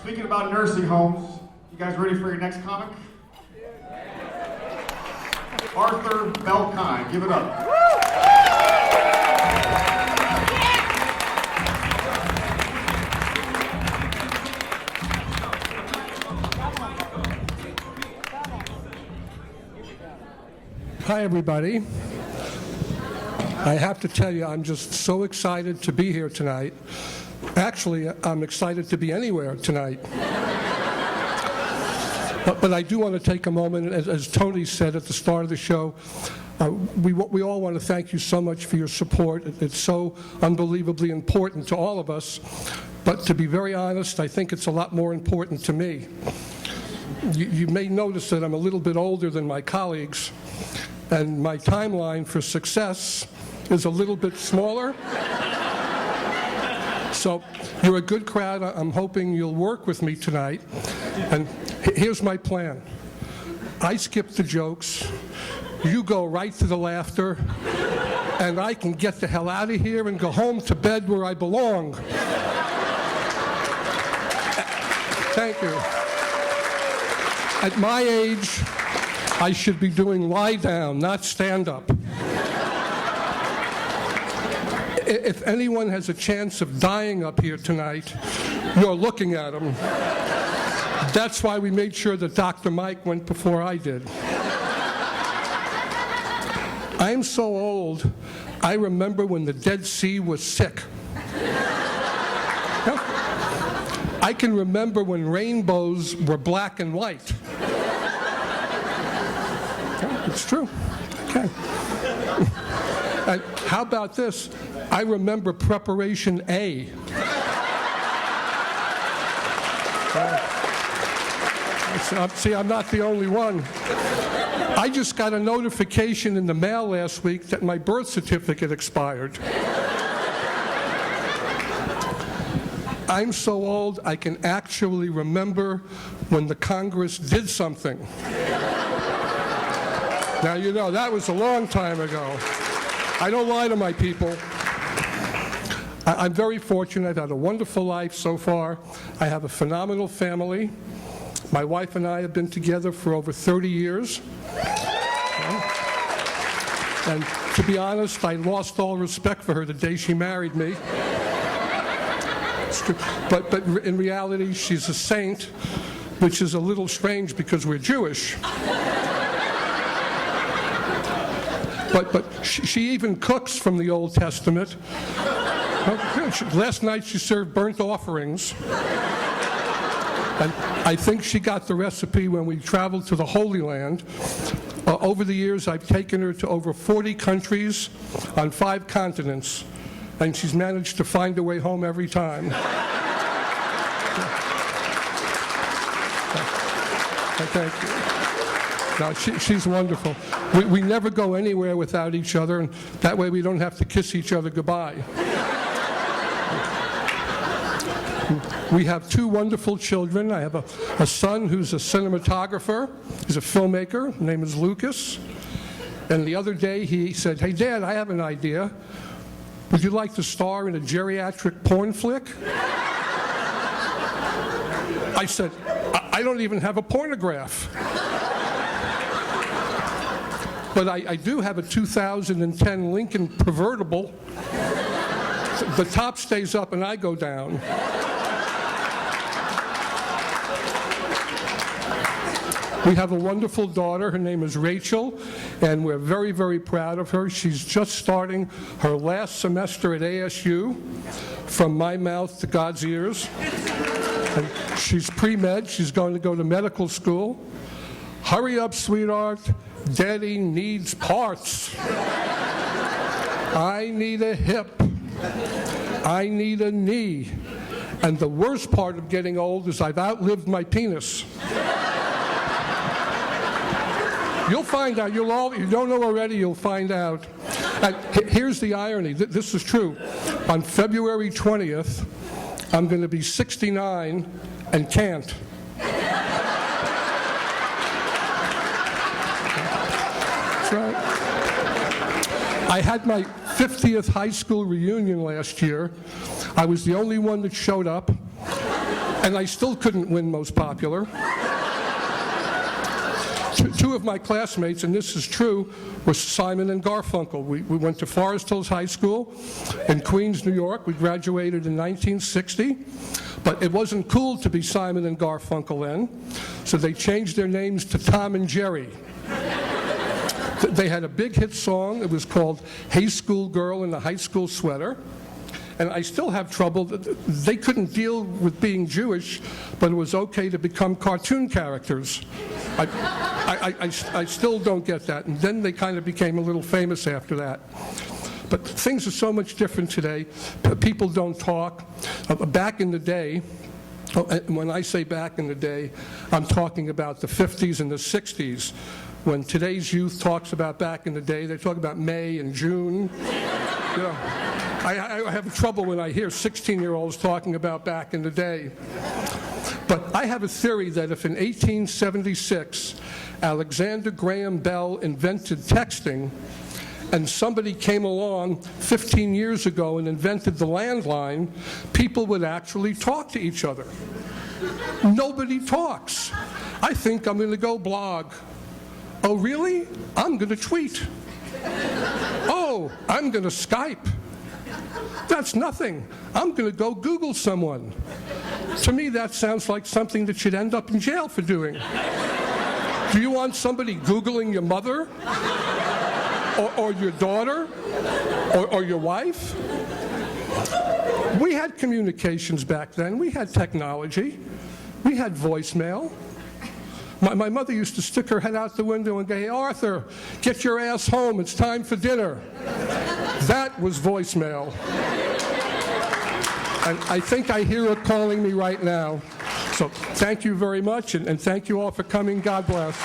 Speaking about nursing homes, you guys ready for your next comic? Arthur Belkind, give it up. Hi, everybody. I have to tell you, I'm just so excited to be here tonight. Actually, I'm excited to be anywhere tonight. But I do want to take a moment, as Tony said at the start of the show, we all want to thank you so much for your support. It's so unbelievably important to all of us. But to be very honest, I think it's a lot more important to me. You may notice that I'm a little bit older than my colleagues, and my timeline for success is a little bit smaller. So you're a good crowd. I'm hoping you'll work with me tonight. And here's my plan. I skip the jokes, you go right to the laughter, and I can get the hell out of here and go home to bed where I belong. Thank you. At my age, I should be doing lie down, not stand up. If anyone has a chance of dying up here tonight, you're looking at them. That's why we made sure that Dr. Mike went before I did. I'm so old, I remember when the Dead Sea was sick. I can remember when rainbows were black and white. It's true. Okay. And how about this? I remember Preparation A. See, I'm not the only one. I just got a notification in the mail last week that my birth certificate expired. I'm so old, I can actually remember when the Congress did something. Now, you know, that was a long time ago. I don't lie to my people. I'm very fortunate. I've had a wonderful life so far. I have a phenomenal family. My wife and I have been together for over 30 years. And to be honest, I lost all respect for her the day she married me. But in reality, she's a saint, which is a little strange because we're Jewish. But she even cooks from the Old Testament. Last night she served burnt offerings. And I think she got the recipe when we traveled to the Holy Land. Over the years, I've taken her to over 40 countries on 5 continents, and she's managed to find her way home every time. Thank you. No, she's wonderful. We never go anywhere without each other, and that way we don't have to kiss each other goodbye. We have 2 wonderful children. I have a son who's a cinematographer. He's a filmmaker. His name is Lucas. And the other day he said, "Hey, Dad, I have an idea. Would you like to star in a geriatric porn flick?" I said, I don't even have a pornograph. But I do have a 2010 Lincoln Pervertible. The top stays up and I go down. We have a wonderful daughter. Her name is Rachel, and we're very, very proud of her. She's just starting her last semester at ASU, from my mouth to God's ears. And she's pre-med. She's going to go to medical school. Hurry up, sweetheart. Daddy needs parts. I need a hip. I need a knee. And the worst part of getting old is I've outlived my penis. You'll find out. You don't know already, you'll find out. And here's the irony. This is true. On February 20th, I'm going to be 69 and can't. That's right. I had my 50th high school reunion last year. I was the only one that showed up. And I still couldn't win most popular. Two of my classmates, and this is true, was Simon and Garfunkel. We went to Forest Hills High School in Queens, New York. We graduated in 1960, but it wasn't cool to be Simon and Garfunkel then, so they changed their names to Tom and Jerry. They had a big hit song. It was called Hey School Girl in the High School Sweater. And I still have trouble. They couldn't deal with being Jewish, but it was okay to become cartoon characters. I still don't get that. And then they kind of became a little famous after that. But things are so much different today. People don't talk. Back in the day, when I say back in the day, I'm talking about the 50s and the 60s. When today's youth talks about back in the day, they talk about May and June. You know, I have trouble when I hear 16-year-olds talking about back in the day. But I have a theory that if in 1876 Alexander Graham Bell invented texting and somebody came along 15 years ago and invented the landline, people would actually talk to each other. Nobody talks. I think I'm going to go blog. Oh, really? I'm going to tweet. Oh, I'm going to Skype. That's nothing. I'm going to go Google someone. To me, that sounds like something that you'd end up in jail for doing. Do you want somebody Googling your mother? Or your daughter? Or your wife? We had communications back then. We had technology. We had voicemail. My mother used to stick her head out the window and go, "Hey, Arthur, get your ass home. It's time for dinner." That was voicemail. And I think I hear her calling me right now. So thank you very much, and thank you all for coming. God bless.